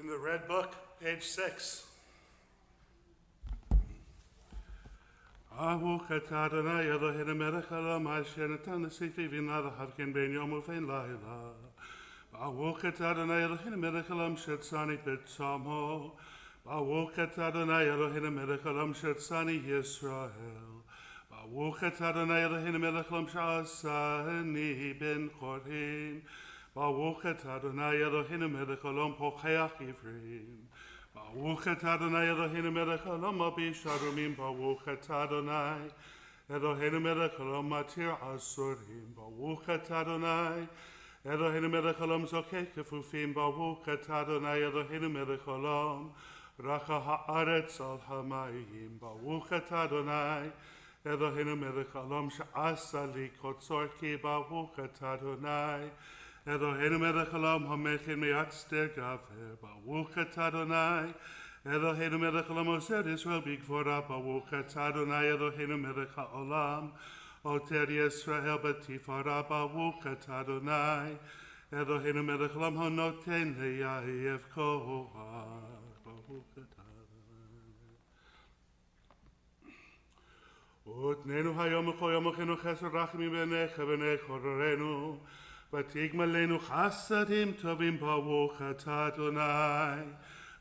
In the Red Book, page 6. Baruch atah Adonai Eloheinu melech haolam asher natan l'sefi v'na l'havken ben yom uvein layla. Baruch atah Adonai Eloheinu melech haolam shetzani b'tzamo. Baruch atah Adonai Eloheinu melech haolam shetzani Yisrael. Baruch atah Adonai Eloheinu melech haolam she'asani ben chorin. Baruch atah Adonai Eloheinu melech haolam pocheach ivrim. Baruch atah Adonai Eloheinu melech haolam abi sharumim. Baruch atah Adonai Eloheinu melech haolam matir asurim. Baruch atah Adonai Eloheinu melech haolam zokeh kefufim. Baruch atah Adonai Eloheinu melech haolam racha haaretz al hamayim. Baruch atah Adonai Eloheinu melech haolam she'asa li kotzor ki. Baruch atah Adonai Eloheinu melech haolam hamechin me'atzter gaver. Baruch atah Adonai Eloheinu melech haolam ozer Yisrael b'gvora. Baruch atah Adonai Eloheinu melech haolam oter Yisrael b'tifara. Baruch atah Adonai Eloheinu melech haolam hanoten le'yayev koach. Baruch atah Utnenu hayom u'chol yom u'chenu chesed rachamim b'necha b'nei chororenu. ותגמלנו חסדים טובים. ברוך אתה אדוני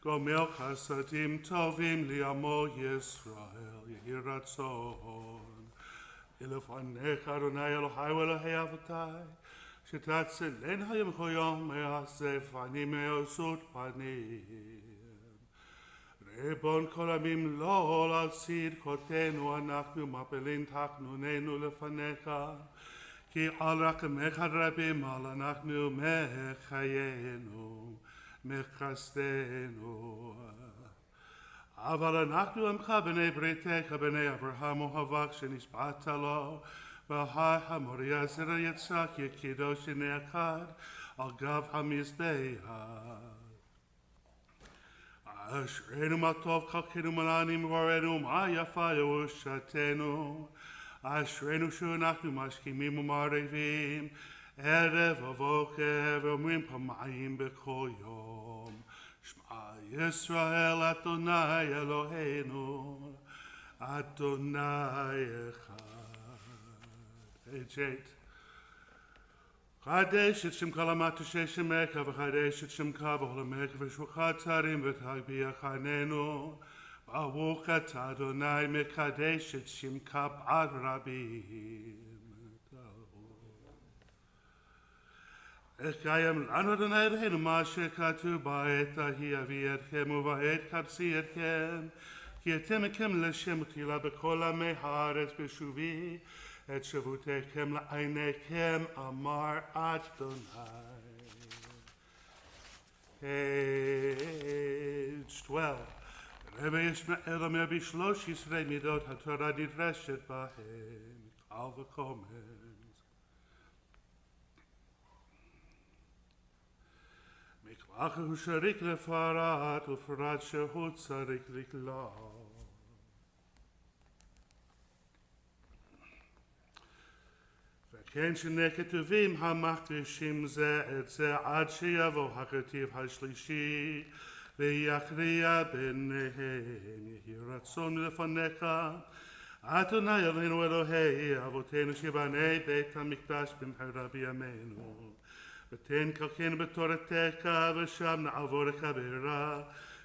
גומל חסדים טובים לעמו ישראל. יהי רצון לפניך אדוני אלוהי ואלוהי אבותי שתצילנו היום וכל יום מעשה פנים מעשות פנים. ריבון כל עמים לא על צדקותינו אנחנו מפילים תחנוננו לפניך, כי על רחמך רבים על אנחנו מחיינו מחסדנו. אבל אנחנו עמך בני בריתך בני אברהם אוהבך שנשבעת לו בהר המוריה זרע יצחק יקידו שני אחד על גב המזבח. אשרינו מה טוב חלקנו מלאנים ורנו מה יפה ירושתנו. אשרינו שאנחנו משכימים ומערבים ערב ובוקר ואומרים פעמיים בכל יום שמע ישראל אדוני אלוהינו אדוני אחד. page 8. חדש את שמך למטושי שמך וחדש את שמך בכל עמך ושמך צרים ותגביה חננו. ברוך אתה אדוני מקדש את שמך בעד רבים. אקיים לנו אדוני אלוהינו מה שכתוב בעת ההיא אביא אתכם ובעת קבצי אתכם כי אתם מכם לשם תהילה בכל עמי הארץ בשובי את שבותכם לעיניכם אמר אדוני. page 12. רבי ישמעאל אומר ב13 מידות התורה נדרשת בהם קל וחומר. מקלח הוא שריק לפרט ופרט שהוא צריך לקלוע. וכן שני כתובים המקדישים זה את זה עד שיבוא הכתיב השלישי ויכריע ביניהם. יהי רצון לפניך אדוני אלוהינו אלוהי אבותינו שבני בית המקדש במהרה בימינו ותן כלכנו בתורתך ושם נעבורך בהרה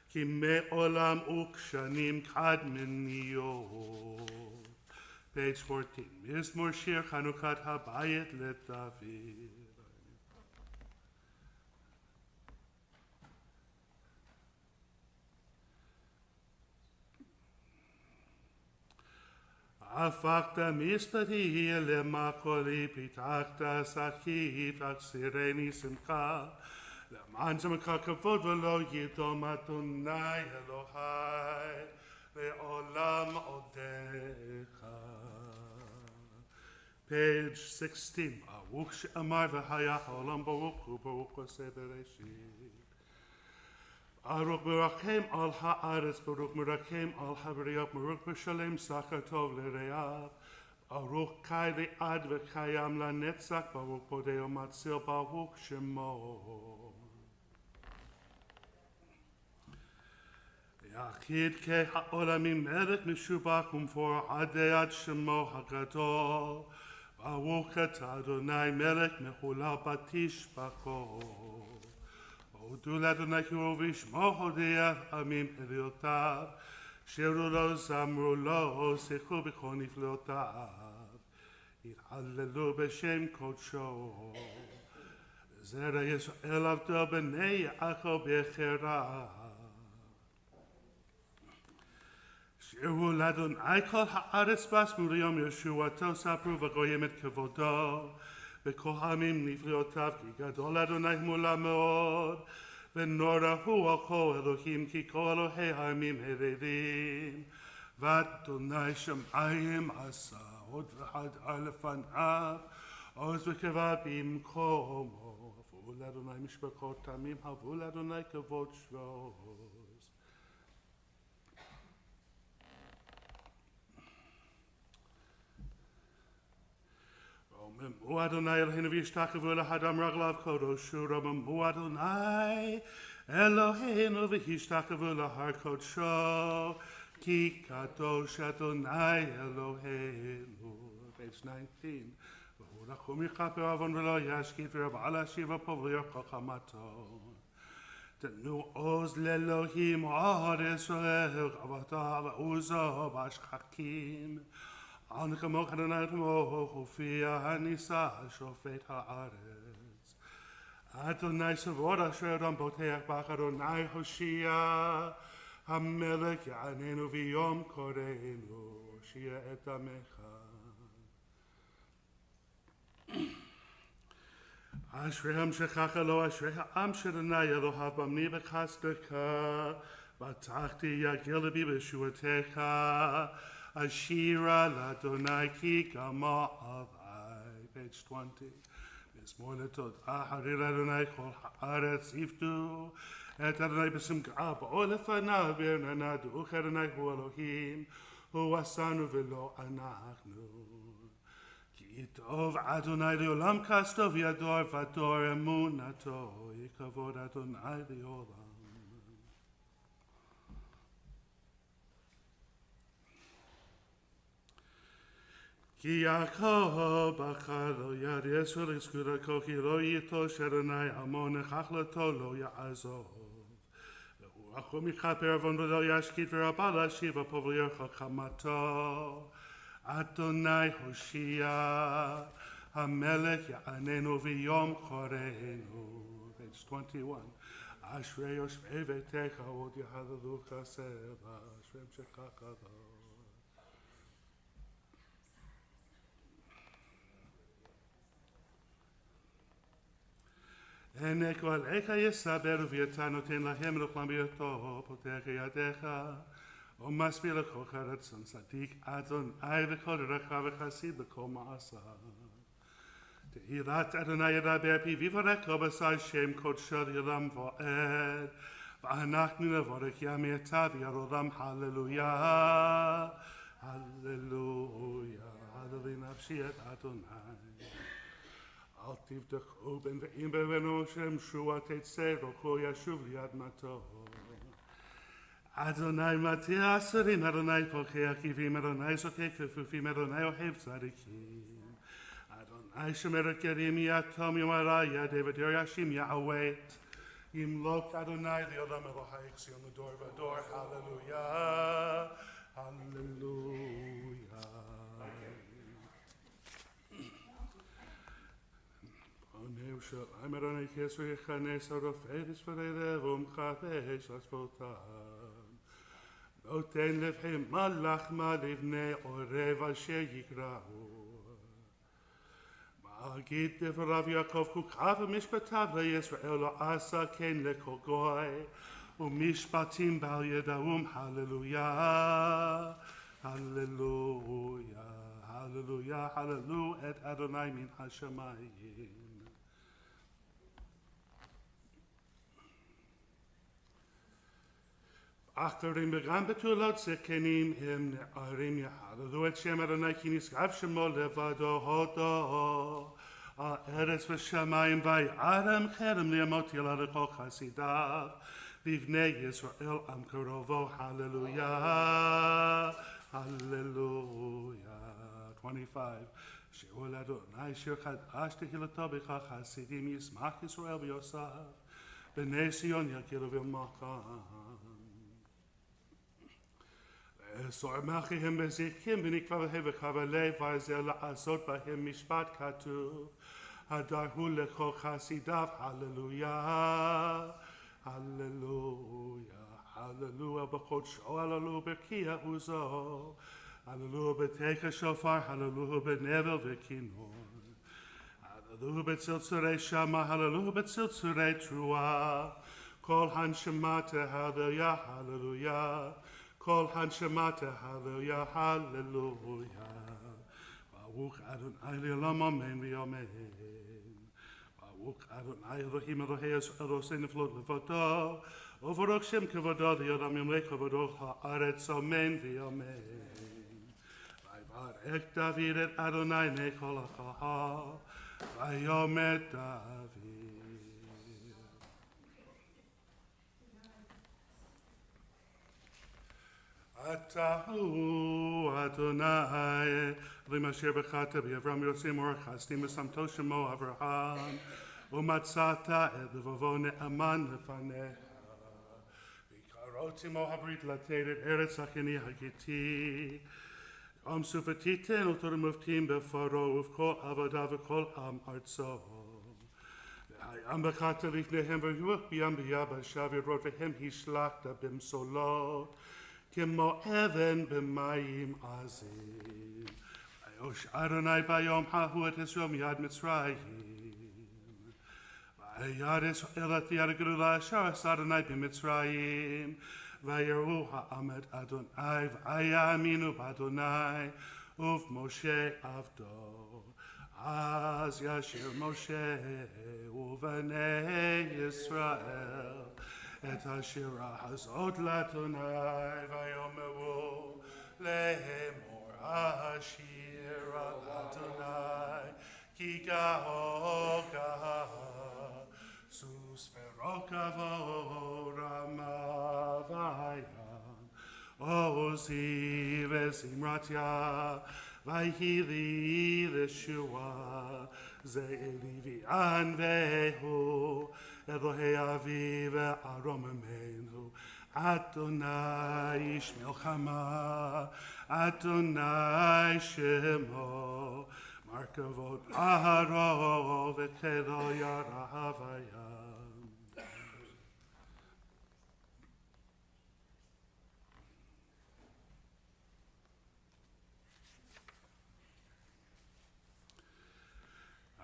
כי מעולם וכשנים קדמניות. page 14. מזמור שיר חנוכת הבית לדוד. הפכת משפטי למחולי פיתחת שקיף אסירני שמחה למען שמך כבוד ולא ידום אדוני אלוהי לעולם עודך. page 16. ברוך שאמר והיה העולם ברוך הוא ברוך עושה בראשית. ברוך מרחם על הארץ, ברוך מרחם על הבריות, ברוך משלם שכר טוב לרעיו, ברוך חי לעד וקיים לנצח, ברוך פודה ומציל, ברוך שמו. יחיד כהעולמים מלך משובח ומפורעדי עד שמו הגדול. ברוך אתה אדוני מלך מחולל בתשבחו. הודו לאדוני כי הוא ושמו הודיע עמים אליותיו. שירו לו זמרו לו שיחו בכל נפלאותיו. התהללו בשם קודשו. זרע ישראל עבדו בני יעקב בחרה. שירו לאדוני כל הארץ בסמו ליום ישועתו ספרו וגויים את כבודו. וכל העמים נפלאותיו כי גדול אדוני מולה מאוד. ונורא הוא על כל אלוהים כי כל אלוהי העמים הרירים. ואדוני שמיים עשה עוד והדר לפניו. עוז וקבע במקומו. הבו לאדוני משפחות עמים הבו לאדוני כבוד שרוז. רוממו אדוני אלוהינו וישתחוו לאדם רגליו קודשו. רוממו אדוני אלוהינו וישתחוו להר קודשו. כי קדוש אדוני אלוהינו. Page 19. והוא רחום יכפר עוון ולא ישחית ורבה להשיב הפובליו כל חמתו. תנו עוז לאלוהים עד ישראל גבורתו ועוזו בשחקים. אל כמוך אדוני כמוך הופיע הנישא שופט הארץ. אדוני סבור אשר אדם בוטח בך אדוני הושיע. המלך יעננו ויום קוראנו הושיע את עמך. אשריהם שככה לו אשרי העם שאדוני אלוהיו במני בחסדך. בטחתי יגיע לבי בישועתך. אשירה לאדוני כי גמל עלי. Page 20. מזמור לתודה הרי לאדוני כל הארץ יפדו. את אדוני בשמחה באו לפניו ברננה דעוך אדוני הוא אלוהים. הוא עשנו ולא אנחנו. כי טוב אדוני לעולם חסדו וידור ודור אמונתו. יכבוד אדוני לעולם. כי יעקב בחר לו יד ישראל לזכותו כי לא יתוש אדוני עמו נחלתו לא יעזוב. והוא רחום יכפר עוון ולא ישחית ורבה להשיב הפובליו כל חמתו. אדוני הושיע. המלך יעננו ויום קוראנו. Page 21. אשרי יושבי ביתך עוד יהללוך סבא. אשריהם שככה לו. הנה גואליך יסברו ואתה נותן להם לחם בהיותו. פותח ידיך ומסביר לכל רצון צדיק אדוני וכל דרכיו וחסיד בכל מעשיו. תהילת אדוני ידבר פי ויברכו בשא שם קודשו לעולם ועד. ואנחנו נברך ימיתה ויעולם הללויה. הללויה. הללויה נפשי את אדוני. אל תבדחו בין ואם בבנו שם שועה תצא רוחו ישוב לאדמתו. אדוני מטיע אסורים, אדוני פוקח עיוורים, אדוני זוקק כפופים, אדוני אוהב צדיקים. אדוני שומר את גרים יתום יום הרע ידי ודיר ישים יעוות. ימלוק אדוני לעולם אלוהי ציון לדור ודור. הללויה. הללויה. I'm around a kiss for your kindness out of faith for the love cafe saspotam. No ten live him malach malivne or reva sheyikrahu. Magit de Rav Yaakov kukav mishpatav Yisrael asa ken lekogoy umishpatim bal yedahum. Hallelujah. Hallelujah. Hallelujah. Hallelujah. Et Adonai min hashamayim. אחרים וגם בתולות זקנים הם נערים יהללו את שם אדוני כי נשגב שמו לבדו הודו. הארץ ושמיים ויערם חרם לימות ילד לכל חסידיו B'vnei Yisrael am karovo, hallelujah, hallelujah. 25. She'ol Adonai shir chadash tehilata b'cha chasidim yismach Yisrael b'yosav, b'nei Sion yakiru v'macham. Sormachihem bezikim v'nikvavehem v'kavalei v'azel la'asot b'hem mishpat katuv, hadarhu lecho chasidav, hallelujah, hallelujah, hallelujah, b'chod sho, hallelujah, b'kiya uzo, hallelujah, b'teika shofar, hallelujah, b'nevel v'kinor, hallelujah, b'tziltzurei shama, hallelujah, b'tziltzurei trua, kol hanshemata, hallelujah, hallelujah, kol hanshemata, hallelujah, hallelujah, Baruch Adonai le'olam amen v'amen. Baruch Adonai Elohim Elohei Eloheinu v'lot levoto, u'baruch Shem kevodo li'olam yomei kevodo ha'aretz amen v'amen. Vayvarech David et Adonai mekol ha'chahal, vayomer David. Atahu Adonai L'masher b'chata b'Avram Yotzim Orchastim v'samto shemo Avraham u'matzata et levovo ne'aman lefanecha v'karoti mo habrit lateret eretz achini hagiti sufatiten u'tor muftim b'faro uv'kol avodah v'kol am artso v'hayam b'chata lifnehem v'yuach b'yam b'yabasha v'rot v'hem hishlachta b'msolot כמו אבן במים עזים. ויוש אדוני ביום ההוא את ישראל מיד מצרים. וירא ישראל את יד הגדולה אשר עשה אדוני במצרים. ויראו העם את אדוני ויאמינו באדוני ובמשה עבדו. אז ישיר משה ובני ישראל את השירה הזאת לאדוני ויאמרו לאמור השיר על אדוני כי גאו גאה סוס ורוכבו רמה וים עוזי וזמרתיה ויהי לי לשוע זה אלי ויען והוא אלוהי אבי וארום ממנו אדוני איש מלחמה אדוני שמו מרכבות בהרו וכלו ירח הים.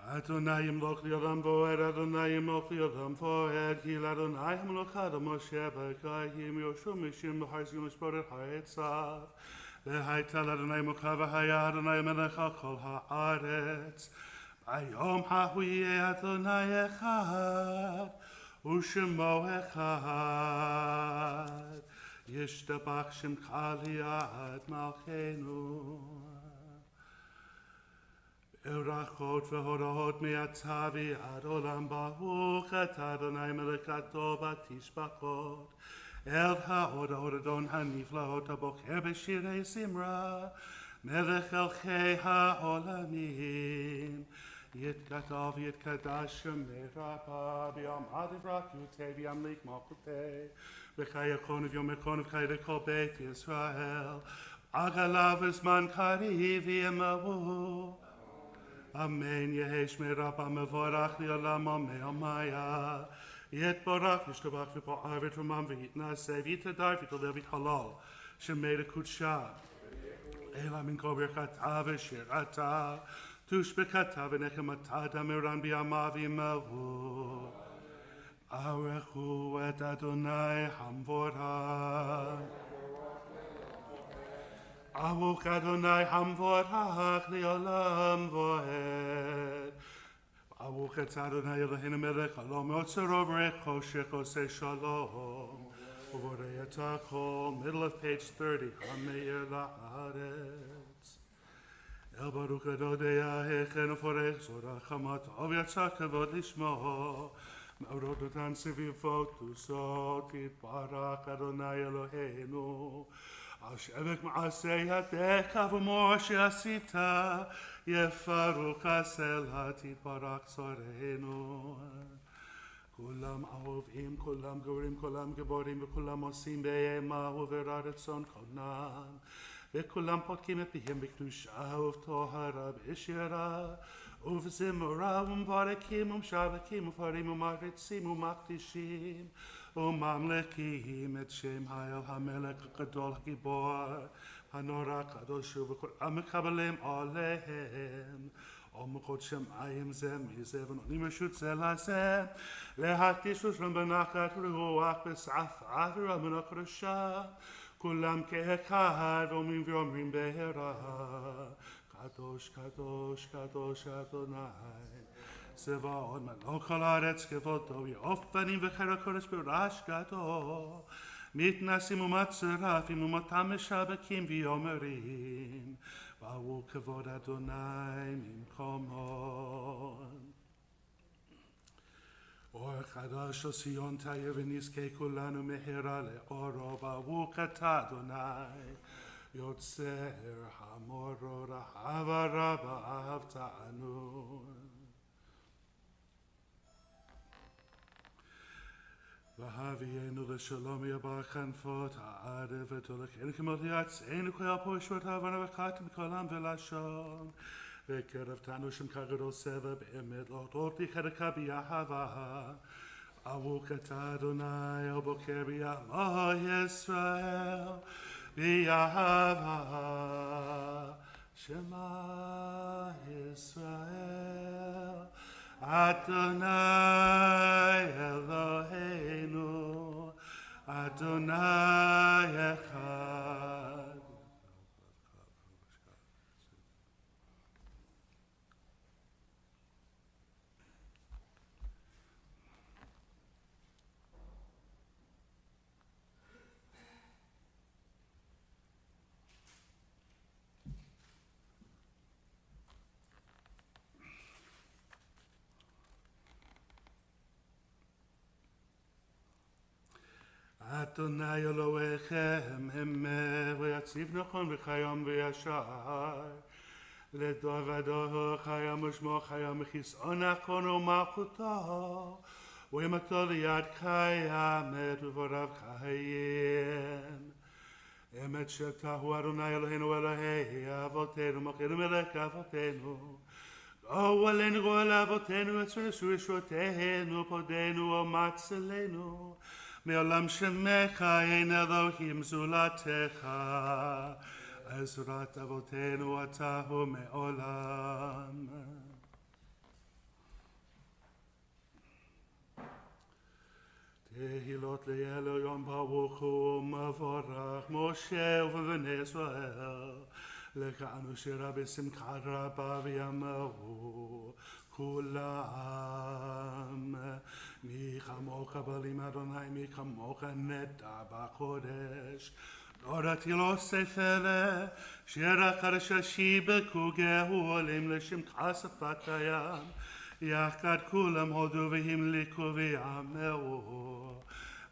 Adonai yimloch li'olam vo'ed, Adonai yimloch li'olam vo'ed, Ki l'Adonai hamloch Adam Moshe b'kayim Yoshua mishim b'har Zion l'shporet ha'etzav v'hayta l'Adonai mocha v'haya Adonai melech al kol ha'aretz b'yom ha'hu yeh Adonai echad u'shemo echad yishtabach shemcha li'ad malchenu Erachot v'hodahot me'atah v'ad olam baruch et Adonai melekato batishbachot el ha'odahot adon haniflaot habocher b'shirei simra melech elchei ha'olamim yitkatav yitkadash shemei rabba b'yom adiv rak yutei v'yam lik malchutei v'chai yakon v'yom ekon v'chai lekol beit Yisrael agalav v'zman kariv v'yemavu Amen. Yehesh me Rabba mevorach li'olam amen amaya. Yet borach yishtabach v'po'ar v'trumam v'yitnaseh v'yitadar v'yitoleh v'yithalal shemei l'kudsha Ela min kol birchata v'shirata tushbekata v'nechemata dameran b'yamav v'yimavu Arechu et Adonai hamvorach Baruch Adonai hamvorach li'olam vo'ed. Baruch et Adonai Eloheinu melech haolam yotzer orecho shechoseh shalom. Uvorei et hakol, middle of page 30, hameir la'aretz. El Baruch Adonai hechen uforech zorach hamatov yatzah kavod lishmo. מאורות אותן סביבות וסות יתברך אדוני אלוהינו על שבק מעשה ידיך ומור שעשית יפרוך הסלע תתברך צורנו כולם אהובים, כולם גורים, כולם גיבורים וכולם עושים בהמה וברצון קונם וכולם פותחים את פיהם בקדושה ובטהרה בשירה ובזמורה ומברכים ומשבחים ופרים ומעריצים ומקדישים וממלכים את שם האל המלך הגדול הגיבור הנורא הקדוש וכולם מקבלים עליהם ומלכות שמיים זה מזה ונותנים רשות זה לזה להקדיש לשלום בנחת רוח בשפה ורבנה קדושה כולם כאחד ואומרים בהרה קדוש קדוש קדוש אדוני צבאות מלוא כל הארץ כבודו יופנים וחר הקודש ברעש גדול מתנסים ומצרפים ומתם משבקים ויאמרים באו כבוד אדוני ממקומו אור חדש של ציון תאיר ונזכה כולנו מהרה לאורו באו כת אדוני יוצר המורו רחבה רבה אהבתנו והביאנו לשלום יברך כנפות הערב ותולכנו כמות יעצנו כל פורשות הבנה וחת בקולם ולשון וקרבתנו שם כגדול סבב באמת לא תורתי חדקה ביחבה אבוקת אדוני הבוקר ביעמו ישראל ביחבה שמע ישראל אדוני אלוהינו אדוני אחד אדוני אלוהיכם המה ויציב נכון וחיים וישר לדור ודור חיים ושמו חיים וכיסאו נכון ומלכותו ואימתו ליד קיימת ובוריו חיים אמת שתהו אדוני אלוהינו אלוהי אבותינו מלכנו מלך אבותינו גאו עלינו גאו על אבותינו אצרסו ישועתנו פודנו ומצלנו מעולם שמך אין אלוהים זולתך עזרת אבותינו אתה הוא מעולם תהילות לאלוהים יום ברוך ומבורך משה ובני ישראל לכאנו שירה בשמחה רבה ויאמרו כולם מי כמוך בלים אדוני מי כמוך נדע בקודש נורתי לו ספר שירה חדשה שיבקו גאולים לשמך שפת הים יחד כולם הודו והמלכו ויאמרו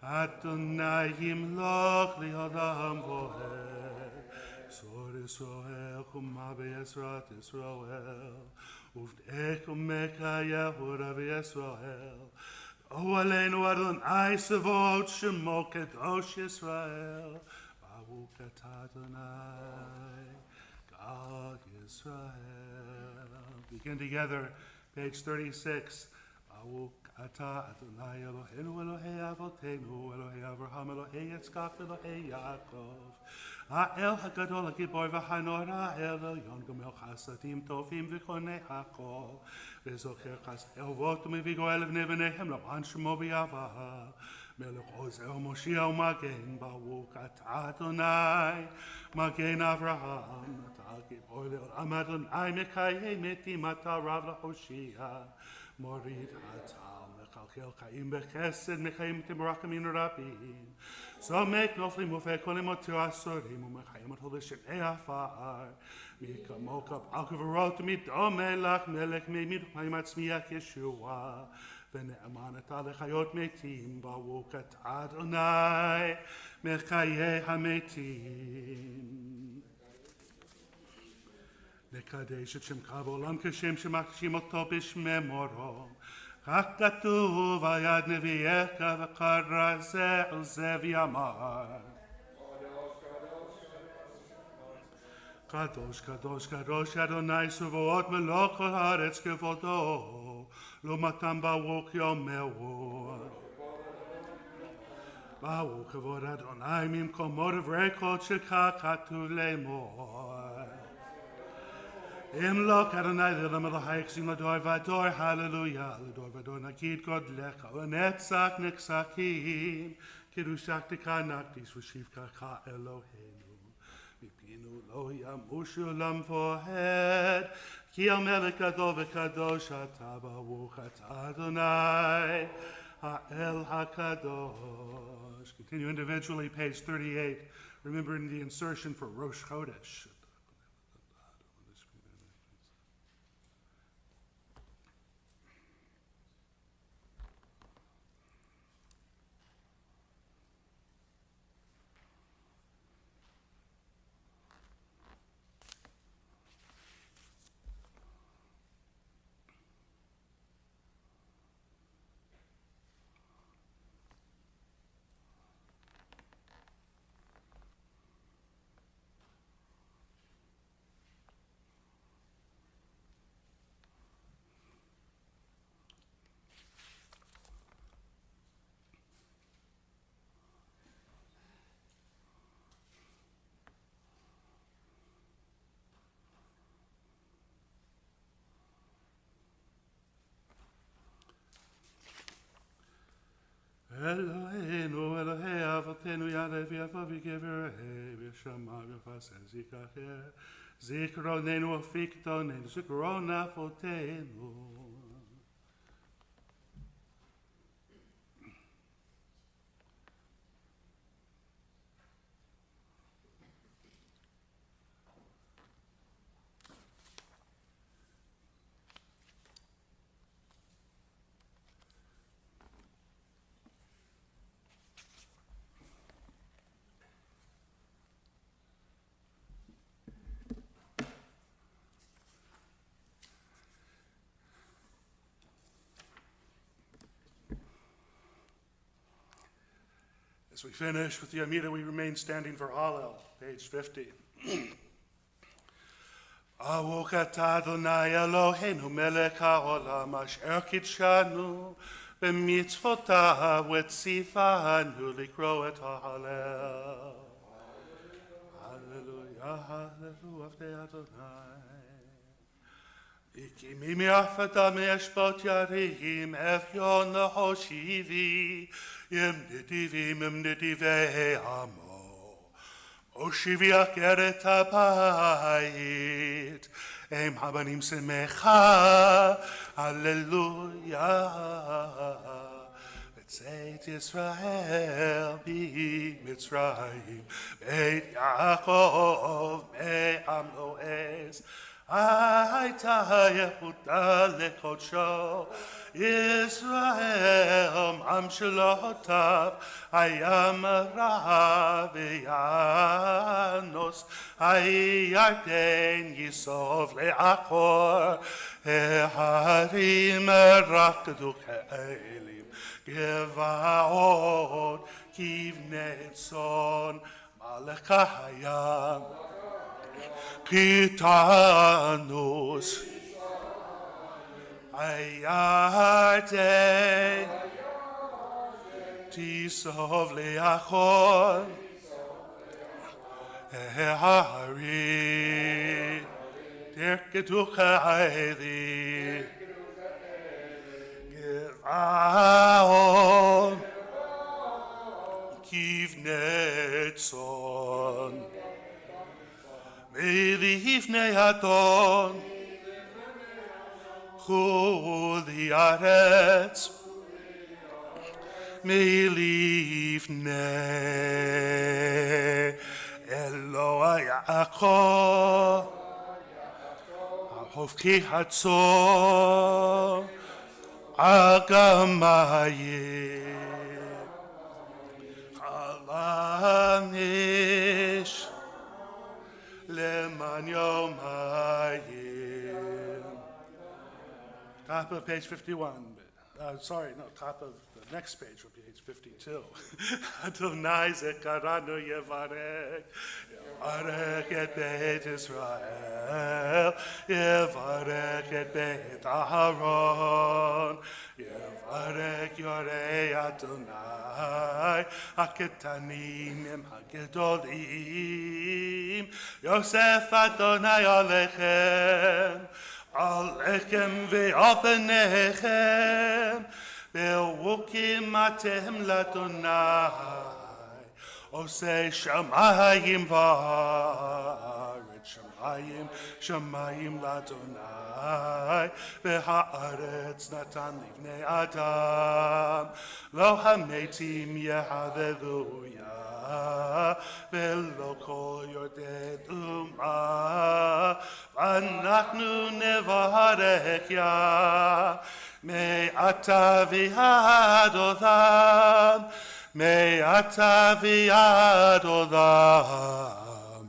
אדוני ימלוך לעולם ועד צור ישראל חומה בעזרת ישראל ובדק ומכה יהודה וישראל גאו עלינו אדוני צבאות שמו קדוש ישראל ברוך אתה אדוני God Israel. Begin together, page 36. ברוך אתה אדוני אלוהינו אלוהי אבותינו אלוהי אברהם אלוהי יצחק אלוהי יעקב האל הגדול הגיבור והנורא העליון גומל חסדים טובים וקונה הכל וזוכר חסדי אבות ומביא גואל לבני בניהם למען שמו ביעבה מלך עוזר ומושיע ומגן ברוך אתה אדוני מגן אברהם אתה גיבור לעולם אדוני מקיים מתים אתה רב להושיע מוריד הטל מחלחל חיים בחסד מחיים ברחמים רבים סומק נופלים ופק כל ימותו עשורים ומחיים אותו לשני עפר מי כמוך בעל כברות ומי דומה לך מלך מי מצמיח ישוע ונאמנת לחיות מתים, ברוך אתה אדוני מחיי המתים. נקדש את שמך בעולם כשם שמקשים אותו בשממורו. כך כתוב על יד נביאך וקרא זה אל זה ויאמר קדוש קדוש קדוש אדוני צבאות מלוא כל הארץ כבודו לעומתם ברוך יאמרו ברוך כבוד אדוני ממקומו דברי קודשך כתוב לאמור אמלוך אדוני לעולם אלוהי יחסים לדור ודור הללויה לדור ודור נגיד גודלך ונצח נצחים קידושך תקנקדיש ושבחך אלוהינו מפינו לא ימוש עולם ועד כי המלך גדול וקדוש אתה ברוך אתה אדוני האל הקדוש. Continue individually, page 38, remembering the insertion for Rosh Chodesh. Eloheinu, Elohei Avotenu, Yalev Yavav Yigeverei, V'Shama V'Faseh Zikacher, Zikronenu Afiktonenu, Zikron Afotenu. As we finish with the Amida, we remain standing for Hallel, page 50. Baruch atah Adonai Eloheinu melech haolam asher kitshanu b'mitzvotav v'tzivanu likro et ha'Hallel. Hallelujah, hallelujah, avdei Adonai. Ikimi mi'afata me'eshbot yarim evyon lehoshivi Yem nidivei amo, Oshivi akeret habayit, Em habanim semecha, Hallelujah. B'tzeit Yisrael b'Mitzrayim, Beit Yaakov me'am lo'ez, Hayta Yehuda lekodsho, Yisrael am shalotav, Hayam ravianos, Hayarden Yisov leachor, Harim rakdu ke'elim, Gevaot kivnetzon, Malach hayam. Kitanus Ayate Tisov Leachon Ehari Terketucha Eidi Giva'on Kivnetzon Melifnei Adon Chol Haaretz Melifnei Eloah Yaakov Hofki Hatzor Agamayim Alamish Leman Yomayim. Top of page 51. Top of the next page will be page 52. Adonai Zekaranu Yevarek, Yevarek et Beit Israel, Yevarek et Beit Aharon, Yevarek Yorei Adonai, Haketanim im Hagedolim, Yosef Adonai Alechem, Alechem ve'al benechem, ve'ukim atem ladonai, osei shamayim va'aretz, shamayim ladonai, ve'ha'aretz natan livnei adam, lo hametim yehalleluya, ve'lo kol yordei duma, Anachnu nevarech ya, me'ata v'ad olam, me'ata v'ad olam,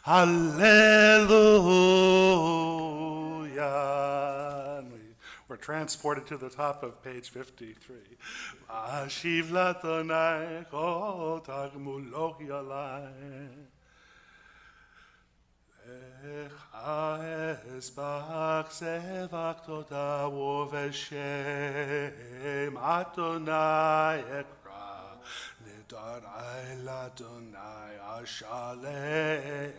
hallelujah. We're transported to the top of page 53. Ashiv ladonai kol tagmulo yalai. Esbach sevach toda uveshem Adonai ekra nedarai ladonai ashalem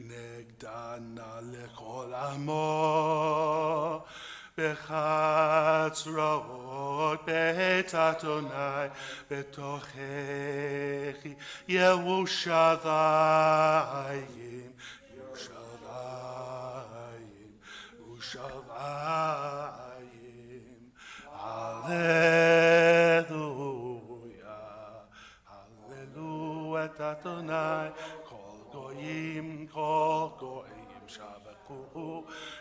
negdana lekol amo bechatzrot beit Adonai betochechi Yerushalayim Yerushalayim Hallelujah Hallelujah Adonai Kol goyim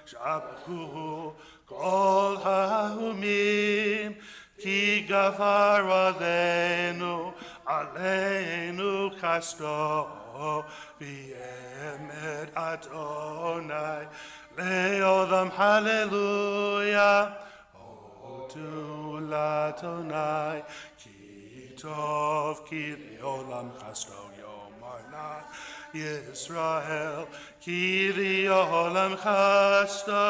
Shabachu Kol ha'umim Ki gavar aleinu chasto v'yemed Adonai le'olam hallelujah Odu l'Adonai ki tov ki le'olam chasto yomarna Yisrael ki le'olam chasto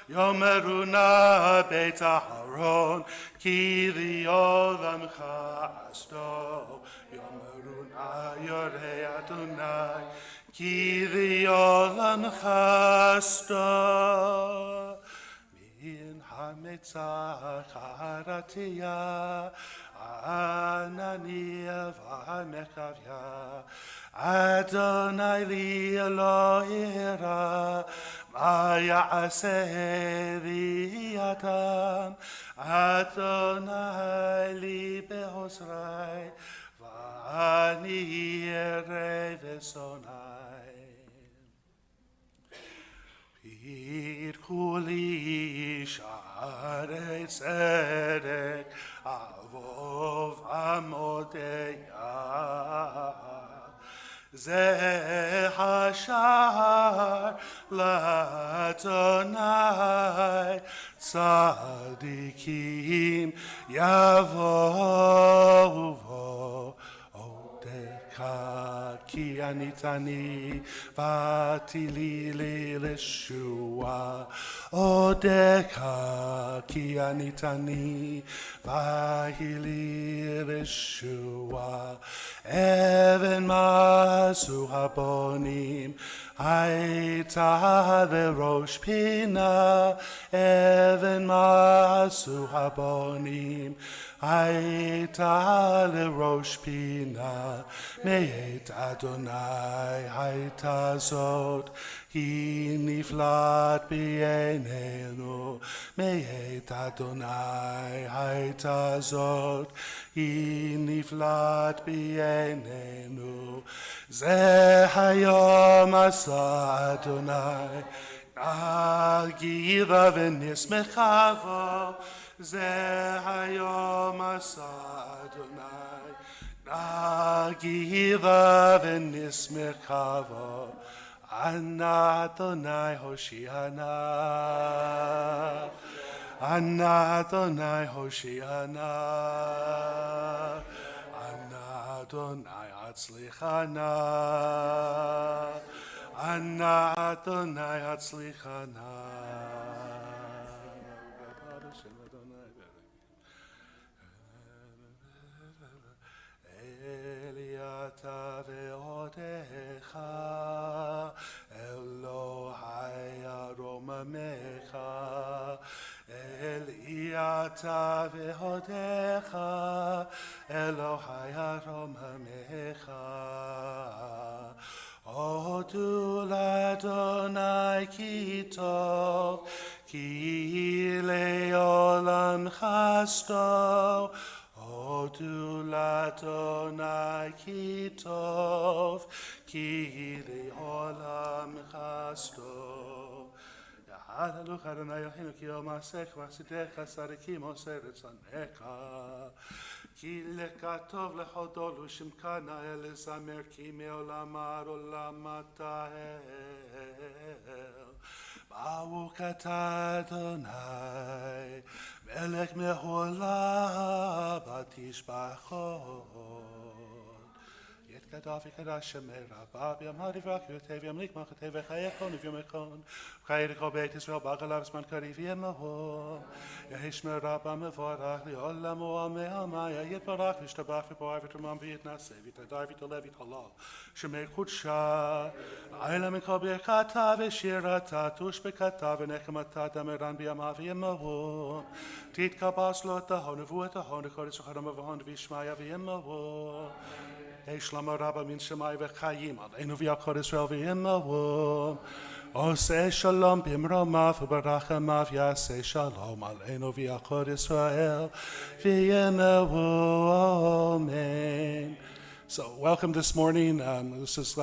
yomeruna beit Aharon ki le'olam chasto yomeruna yorei Adonai ki le'olam chasto min hametzach haratia anania v'hamekavya Adonai li Elohira, ma ya'aseh li Adam, Adonai li be'osrai, v'ani yerei v'sonai. Pirku li sharei tzedek, avov amodeya. Ze hashar l'Adonai tzadikim yavovo odeka ki anitani vatili l'Yeshua odeka ki anitani vahili l'Yeshua Even masu habonim Haita lerosh pina Even masu habonim Haita lerosh pina Me'et Adonai haita zot Hi niflat b'einenu Me'et Adonai haita zot Hi niflat b'einenu Ze hayom asa Adonai Nagira v'nismechavo, ze hayom asa Adonai. Nagira v'nismechavo, Ana Adonai Hoshiana. Ana Adonai Hoshiana. Ana Adonai Atzlichana. Ana Adonai Atzlichana. Eliata ve'odecha, Elohai aromamecha. Eliata ve'odecha, Elohai aromamecha. Odu l'Adonai ki tov, ki le'olam chasto. Odu l'Adonai ki tov, ki le'olam chasto. Ya'alaluch Adonai Eloheinu ki yom ha'asech v'asidecha sarikim oser etzanecha. Ki lekatov lechodol u'shimkana elezamer ki me'olam ad olam atahel. Baruch atah Adonai melech me'olam batishbachot. Gaddafi Kadasha Mera, Babi Amadi Vakutev, Lik Makate, Vekayakon, if you mekon, Kayako Bet Israel, Bagalabs Mankari, Viemaho, Yahishmer Rabam Vorach, the Olamo, Mehamaya, Yetbarak, Ishtabach, Boavitamam Vietna, Sevita, David, Levit Allah, Shemay Kutsha, Ailam Kobekata, Veshirata, Tushbekata, Venekamata, Dameran Biamavi, Maho, Tit Kabaslot, the Honavuat, the Honakoris, Haramavon, Vishmaya, Viemaho. Shlama Rabba min Shemai v'chayim Aleinu v'yakor Yisrael v'yimahu. Oseh shalom b'imromav u'barachamav yaseh shalom Aleinu v'yakor Yisrael v'yimahu. Amen. So welcome this morning. This is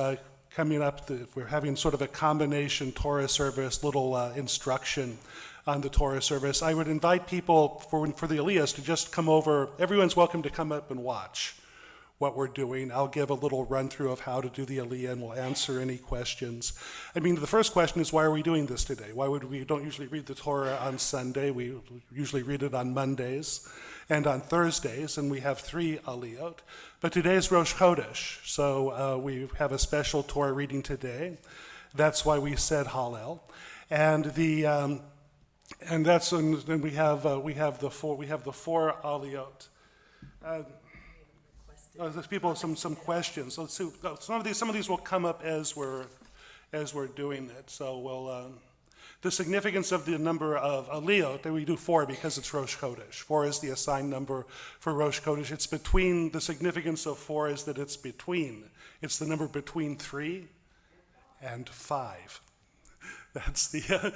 coming up. We're having sort of a combination Torah service, little instruction on the Torah service. I would invite people for the Aliyahs to just come over. Everyone's welcome to come up and watch what we're doing. I'll give a little run through of how to do the Aliyah and we'll answer any questions. I mean, the first question is, why are we doing this today? Why would we don't usually read the Torah on Sunday? We usually read it on Mondays and on Thursdays, and we have 3 Aliyot. But today is Rosh Chodesh, so we have a special Torah reading today. That's why we said Hallel. And then we have the four Aliyot. There's people some questions. So let's see. Some of these will come up as we're doing it. So we'll the significance of the number of Aliyot that we do 4 because it's Rosh Chodesh. 4 is the assigned number for Rosh Chodesh. It's between. The significance of 4 is that it's between. It's the number between 3 and 5. That's the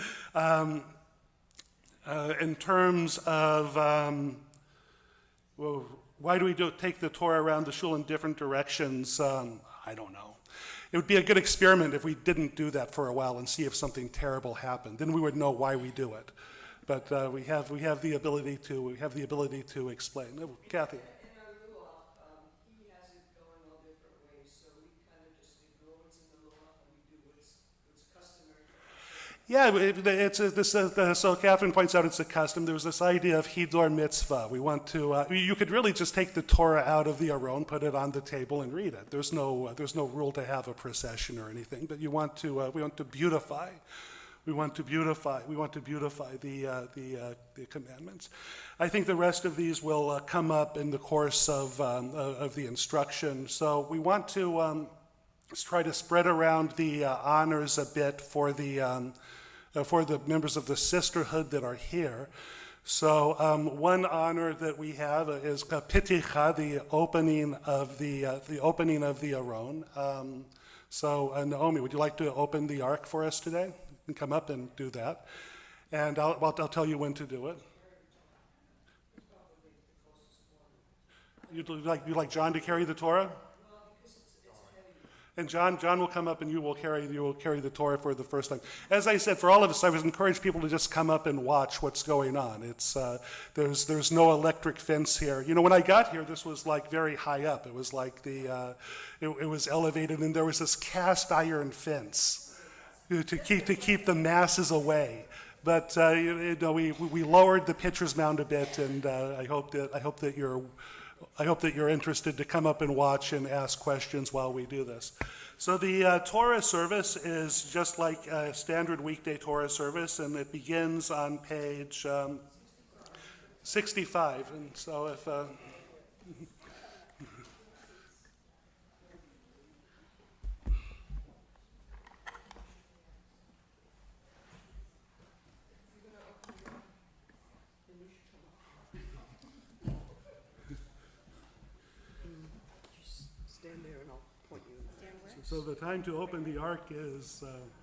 in terms of why do we take the Torah around the shul in different directions? I don't know. It would be a good experiment if we didn't do that for a while and see if something terrible happened. Then we would know why we do it. But we have the ability to explain. Kathy. In our Luach, he has it going all different ways, so we kind of just ignore what's in the Luach and we do what's customary. Yeah, so Catherine points out it's a custom. There's this idea of Hidor Mitzvah. We want to, you could really just take the Torah out of the Aron, put it on the table and read it. There's no rule to have a procession or anything, but we want to beautify. We want to beautify the commandments. I think the rest of these will come up in the course of the instruction. So we want to let's try to spread around the honors a bit for the members of the sisterhood that are here. So one honor that we have is Piticha, the opening of the Aron. So Naomi, would you like to open the Ark for us today? You can come up and do that, and I'll tell you when to do it. You'd like John to carry the Torah? And John will come up and you will carry the Torah for the first time. As I said, for all of us, I would encourage people to just come up and watch what's going on. It's there's no electric fence here. You know, when I got here, this was like very high up. It was like it was elevated, and there was this cast iron fence to keep the masses away. But we lowered the pitcher's mound a bit, and I hope that you're interested to come up and watch and ask questions while we do this. So the Torah service is just like a standard weekday Torah service, and it begins on page 65. And so if Stand there and I'll point you in that. so the time to open the ark is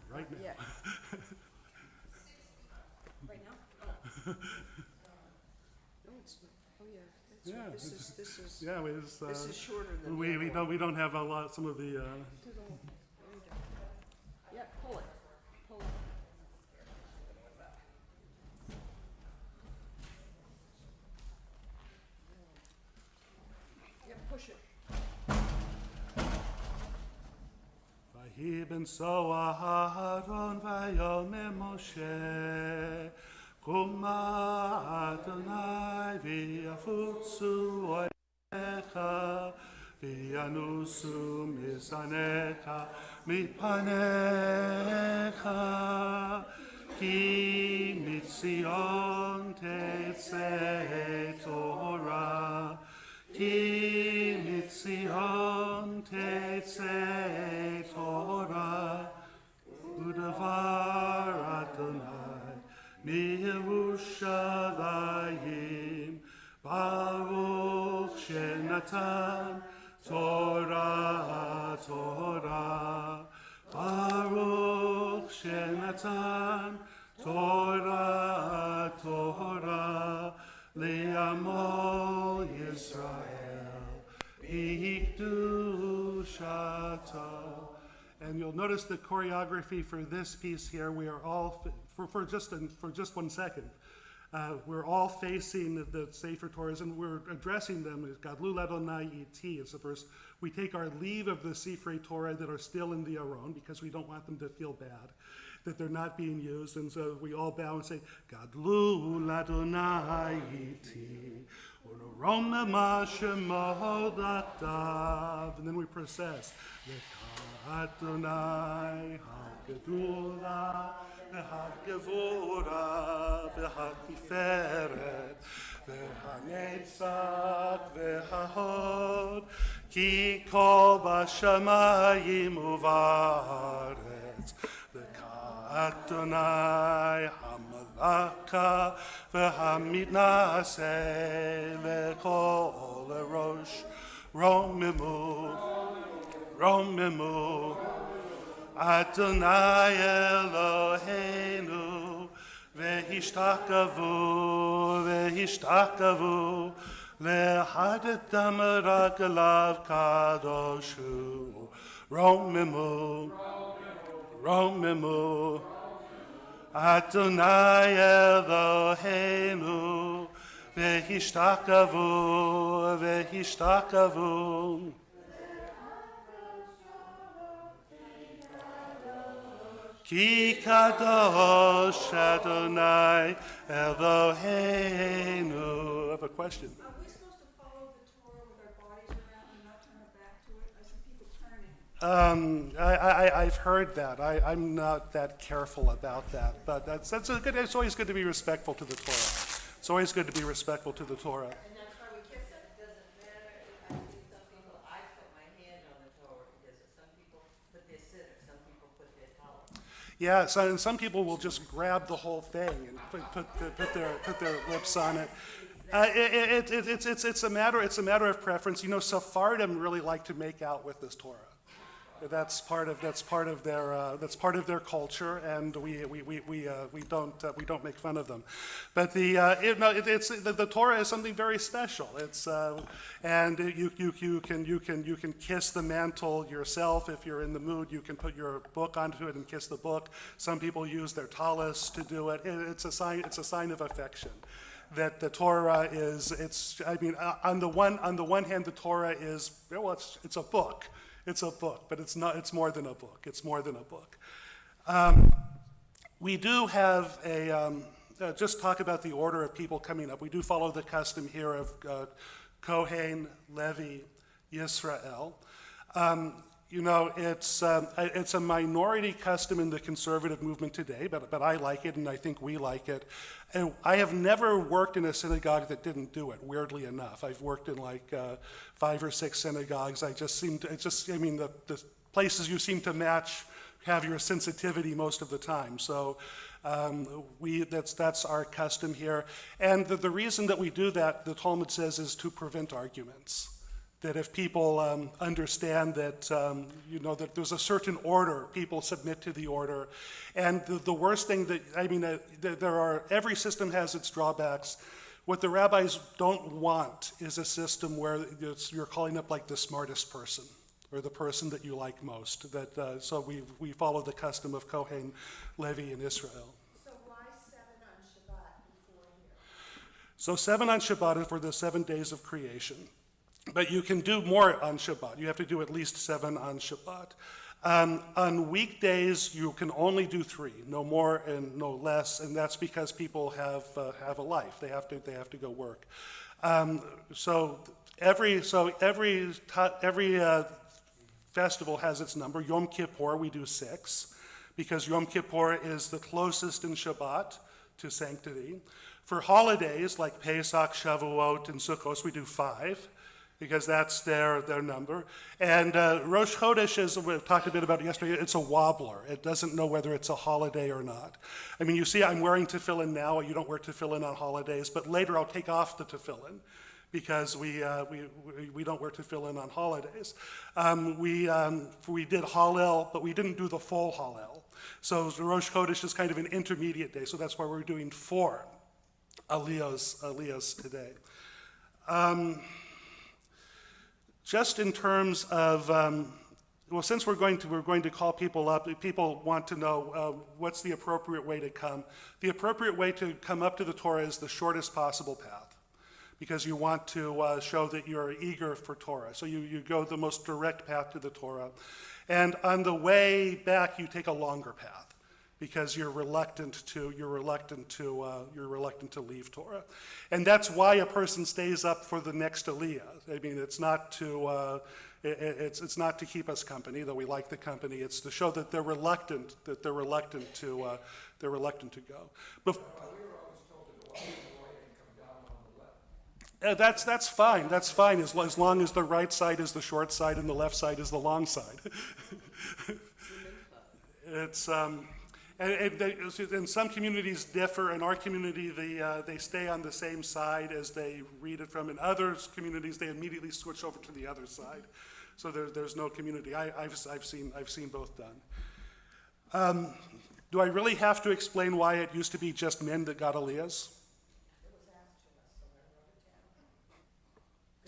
right now. Yeah. Right now? No, it's not. Oh, yeah. That's Yeah, right. This is Yeah, this is shorter than we the other one. we don't have a lot. Some of the To the- there you go. Yeah, pull it. Pull it. Yeah, push it. ויהי בנשוא אהרון ויאמר משה קומה אדוני ויפוצו אוהליך וינוסו מזניך מפניך כי מציון תצא תורה כי מציון תצא תורה ודבר אדוני מירושלים ברוך שנתן תורה תורה ברוך שנתן תורה תורה לעמו ישראל בקדושתו. And you'll notice the choreography for this piece here. We are all for just 1 second. We're all facing the Sefer Torahs, and we're addressing them as Gadlu Ladonai Iti. It's the first. We take our leave of the Sefer Torah that are still in the Aron because we don't want them to feel bad that they're not being used, and so we all bow and say, Gadlu Ladonai Iti, U'Aron Mashemo Latav, and then we process, Adonai HaGedula, VeHaGevura, VeHaTiferet, VeHaNetzach, VeHaHod, Ki Kol Bashamayim Uvaretz, Adonai Hamalaka v'Hamitnaseh lekol erosh romimu Adonai Eloheinu v'hishtakavu lehadetam ragalav kadoshu romimu Adonai Eloheinu v'hishtakavu Ki kadosh Adonai Eloheinu. I have a question. Are we supposed to follow the Torah with our bodies around and not turn our back to it? I see people turning. I've heard that. I'm not that careful about that, but that's a good. It's always good to be respectful to the Torah. It's always good to be respectful to the Torah. And that's why we kiss it. Doesn't matter if I see some people, I put my hand on the Torah because some people put their siddur, some people put their towel. Yeah, so, and some people will just grab the whole thing and put their lips on it. It's a matter of preference. You know, Sephardim really like to make out with this Torah. That's part of their culture, and we don't make fun of them. But the Torah is something very special. It's and you can kiss the mantle yourself if you're in the mood. You can put your book onto it and kiss the book. Some people use their talis to do it. It's a sign of affection. That the Torah is, on the one hand, the Torah is, well, it's a book. It's a book, but it's not. It's more than a book. It's more than a book. We do have just talk about the order of people coming up. We do follow the custom here of Kohen, Levi, Yisrael. It's a minority custom in the conservative movement today, but I like it, and I think we like it. And I have never worked in a synagogue that didn't do it, weirdly enough. I've worked in like 5 or 6 synagogues. The places you seem to match have your sensitivity most of the time. So that's our custom here. And the reason that we do that, the Talmud says, is to prevent arguments. That if people understand that, that there's a certain order, people submit to the order. And the worst thing every system has its drawbacks. What the rabbis don't want is a system where you're calling up like the smartest person or the person that you like most. So we follow the custom of Kohen, Levi, and Israel. So why 7 on Shabbat before here? So 7 on Shabbat is for the 7 days of creation. But you can do more on Shabbat. You have to do at least 7 on Shabbat. On weekdays, you can only do 3, no more and no less, and that's because people have a life. They have to go work. So every festival has its number. Yom Kippur, we do 6, because Yom Kippur is the closest in Shabbat to sanctity. For holidays like Pesach, Shavuot, and Sukkot, we do 5. Because that's their number. And Rosh Chodesh, as we talked a bit about yesterday, it's a wobbler. It doesn't know whether it's a holiday or not. I mean, you see I'm wearing tefillin now. You don't wear tefillin on holidays, but later I'll take off the tefillin because we don't wear tefillin on holidays. We did Hallel, but we didn't do the full Hallel. So Rosh Chodesh is kind of an intermediate day, so that's why we're doing 4 aliyahs today. Just in terms of, since we're going to call people up, people want to know what's the appropriate way to come. The appropriate way to come up to the Torah is the shortest possible path, because you want to show that you're eager for Torah. So you go the most direct path to the Torah, and on the way back you take a longer path, because you're reluctant to leave Torah, and that's why a person stays up for the next aliyah. I mean, it's not to keep us company, though we like the company. It's to show that they're reluctant to go. We were always told to go up the right and come down on the left. That's fine. That's fine as long as the right side is the short side and the left side is the long side. It's. And some communities differ. In our community, they stay on the same side as they read it from. In other communities, they immediately switch over to the other side. So there's no community. I've seen both done. Do I really have to explain why it used to be just men that got aliyahs? It was asked to us, so I wrote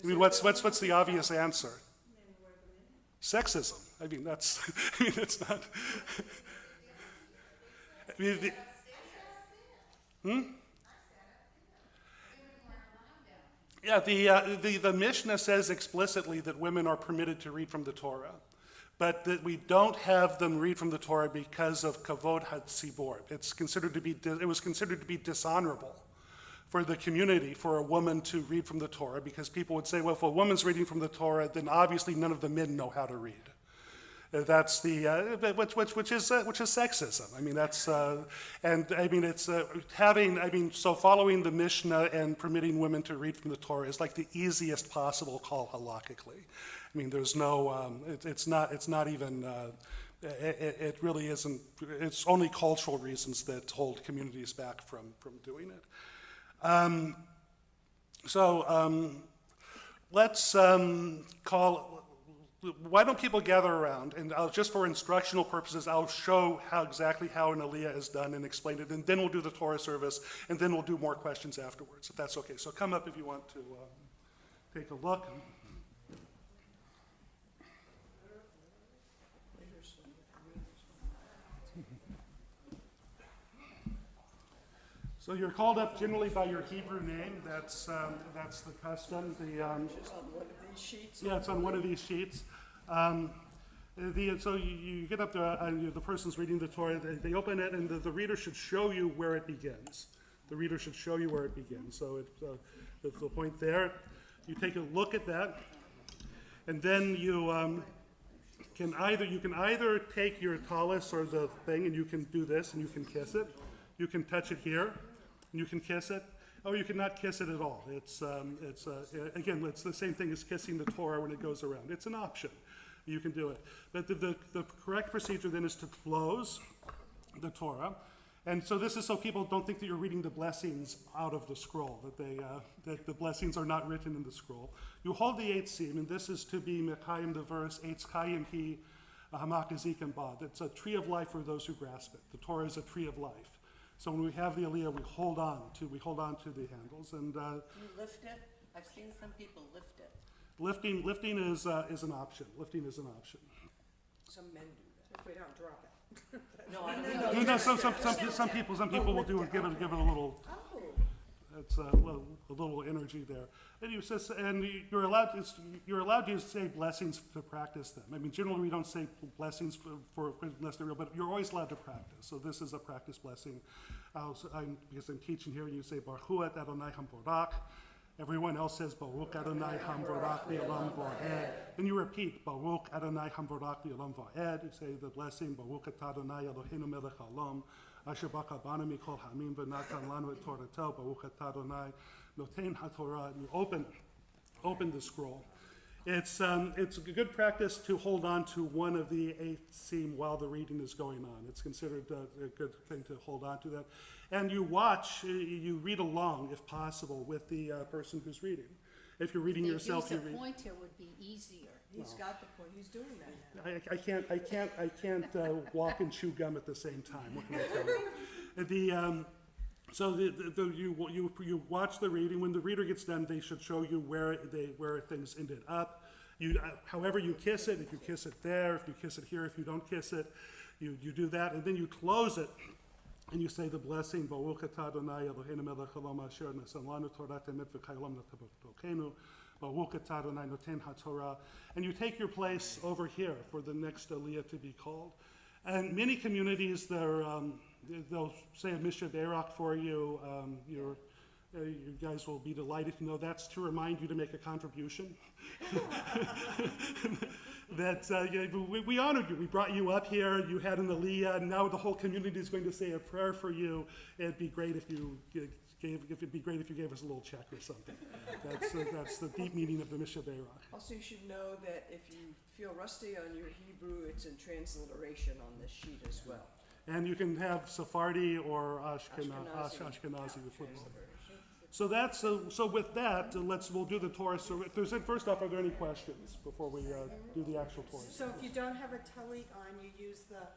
it down. I mean, what's the obvious answer? Sexism. I mean, that's not. I mean, Yeah, the Mishnah says explicitly that women are permitted to read from the Torah, but that we don't have them read from the Torah because of kavod hatzibor. It was considered to be dishonorable for the community for a woman to read from the Torah, because people would say, well, if a woman's reading from the Torah, then obviously none of the men know how to read. That's the which is sexism. I mean, that's and I mean it's so following the Mishnah and permitting women to read from the Torah is like the easiest possible call halakhically. I mean, there's no it's not even it really isn't. It's only cultural reasons that hold communities back from doing it. why don't people gather around, and just for instructional purposes, I'll show exactly how an aliyah is done and explain it, and then we'll do the Torah service, and then we'll do more questions afterwards, if that's okay. So come up if you want to take a look. So you're called up generally by your Hebrew name. That's the custom. It's on one of these sheets. Yeah, it's on one of these sheets. So you get up there, and the person's reading the Torah. They open it, and the reader should show you where it begins. The reader should show you where it begins. So it's the point there. You take a look at that, and then you can either take your tallis or the thing, and you can do this, and you can kiss it. You can touch it here, and you can kiss it, or you cannot kiss it at all. Again, it's the same thing as kissing the Torah when it goes around. It's an option. You can do it. But the correct procedure then is to close the Torah. And so this is so people don't think that you're reading the blessings out of the scroll, that the blessings are not written in the scroll. You hold the eighth seam, and this is to be Mekayim, the verse, Eitz Kayim Hi Hamak Ezekim Ba. It's a tree of life for those who grasp it. The Torah is a tree of life. So when we have the aliyah, we hold on to the handles, and You lift it? I've seen some people lift it. lifting is an option. Lifting is an option. Some men do that. If we don't drop it. No, I don't know. No, some people will do it. Give it a little. Oh, It's a little energy there. And you says, and you're allowed to say blessings to practice them. I mean, generally we don't say blessings for unless they're real, but you're always allowed to practice. So this is a practice blessing. Because I'm teaching here, you say Baruch Adonai Hamvorak. Everyone else says Baruch Adonai Hamvorak V'Olam Va'ed. Then you repeat Baruch Adonai Hamvorak V'Olam Va'ed. You say the blessing Baruch Atah Adonai Eloheinu Melech Haolam. Asher baka banu mikol hamim v'natan lanu et Torato Baruch Atah Adonai Noten HaTorah. And you open the scroll. It's a good practice to hold on to one of the eighth seam while the reading is going on. It's considered a good thing to hold on to that. And you read along, if possible, with the person who's reading. If you're reading yourself, you read. If the pointer would be easier. He's got the point, he's doing that now. I can't walk and chew gum at the same time. What can I tell you? You watch the reading. When the reader gets done, they should show you where things ended up. However you kiss it, if you kiss it there, if you kiss it here, if you don't kiss it, you do that, and then you close it, and you say the blessing, Baruch Atah Adonai Eloheinu Melech Haolam Asher Nasan Lanu Torah Emet V'Chayolam Natav Baruch Atah Adonai Noten HaTorah, and you take your place over here for the next aliyah to be called. And many communities, they'll say a Mishnah Beirach for you. You guys will be delighted to know that's to remind you to make a contribution. We honored you. We brought you up here. You had an aliyah, and now the whole community is going to say a prayer for you. It'd be great if you gave us a little check or something. That's the deep meaning of the Mishnah Beirach. Also, you should know that if you feel rusty on your Hebrew, it's in transliteration on this sheet as well. And you can have Sephardi or Ashkenazi. So with that, we'll do the Torah. So first off, are there any questions before we do the actual Torah? so if you don't have a talit on, you use the